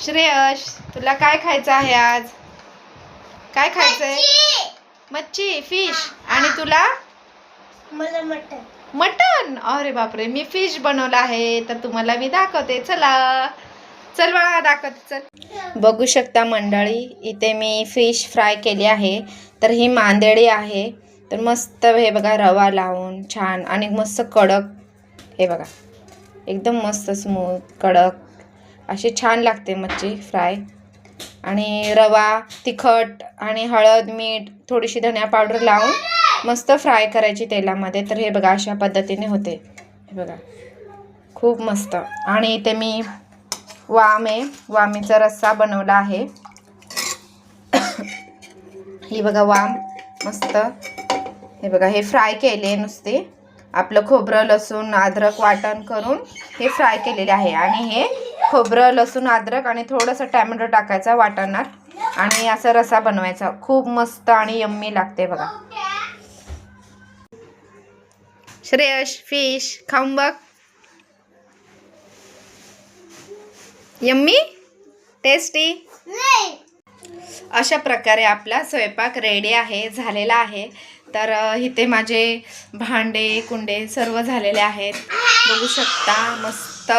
श्रेयश, तुला काय खायचं आहे आज? काय खायचंय? मच्छी, फिश. आणि तुला? मला मटन. मटन. अरे बापरे, मी फिश बनवला आहे तर तुम्हाला मी दाखवते. चला चल बाळा, दाखवते. चल. बघू शकता मंडळी, इथे मी फिश फ्राय केली आहे. तर ही मांदेळी आहे. तर मस्त हे बघा, रवा लावून छान आणि मस्त कडक. हे बघा, एकदम मस्त स्मूथ कडक अशी छान लागते मच्छी फ्राय. आणि रवा, तिखट आणि हळद, मीठ, थोडीशी धनिया पावडर लावून मस्त फ्राय करायची तेलामध्ये. तर हे बघा, अशा पद्धतीने होते. हे बघा, खूप मस्त. आणि इथे मी वामीचा रस्सा बनवला आहे. ही बघा वाम मस्त. हे बघा, हे फ्राय केले नुसते. आपलं खोबरं, लसूण, अद्रक वाटण करून हे फ्राय केलेले आहे. आणि हे खोबरं, लसूण, अद्रक आणि थोडंसं टॅमॅटो टाकायचा वाटणात आणि असा रस्सा बनवायचा. खूप मस्त आणि यम्मी लागते बघा. श्रेयश, फिश खाऊन बघ. Yummy, tasty. अशा प्रकारे आपला स्वयंपाक रेडी आहे, झालेला आहे. तर इथे माझे भांडे कुंडे सर्व झालेले आहेत, बघू शकता. मस्त.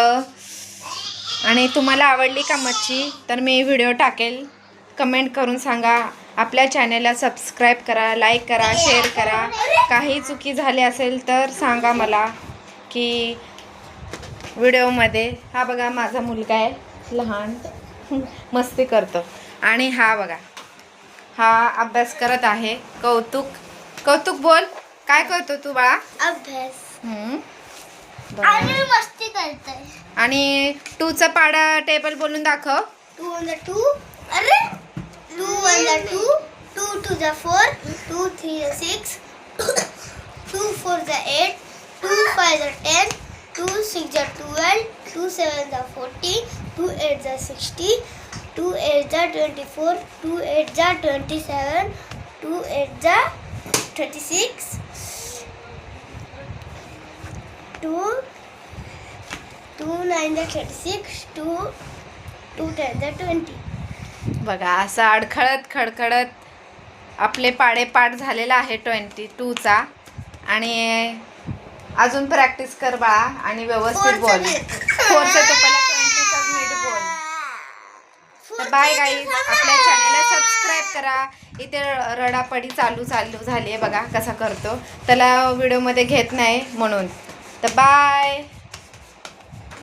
आणि तुम्हाला आवडली का मच्छी? तर मी व्हिडिओ टाकेल, कमेंट करून सांगा. आपल्या चॅनलला सबस्क्राईब करा, लाईक करा, शेअर करा. काही चुकी झाली असेल तर सांगा मला की व्हिडिओमध्ये. हा बघा, माझा मुलगा आहे लहान, मस्ती करतो. आणि हा बघा, हा अभ्यास करत आहे. कौतुक, कौतुक बोल. काय करतो तू बाळा? अभ्यास. आणि मस्ती करतोय. आणि 2चा पाडा टेबल बोलून दाखव. 2 on the 2. अरे 2 on the 2. 2 to the 4. 2 3 the 6. 2 4 the 8. 2 5 the 10. 2 6 the 12. 2 7 the 40. 2 8 the 60. 2 8 the 24. 2 8 the 27. 2 8 the 36. 2 9 the 36. 2 10 the 20. बघा, असं अडखळत खडखडत आपले पाडे पाठ झालेला आहे 22चा. आणि अजून प्रॅक्टिस कर बाळा आणि व्यवस्थित बोल. 4चा तो पहिला 20चा नीट बोल. तर बाय गाईज, आपल्या चॅनलला सबस्क्राईब करा. इथे रडापडी चालू झाली आहे बघा, कसा करतो. त्याला व्हिडिओमध्ये घेत नाही म्हणून. तर बाय.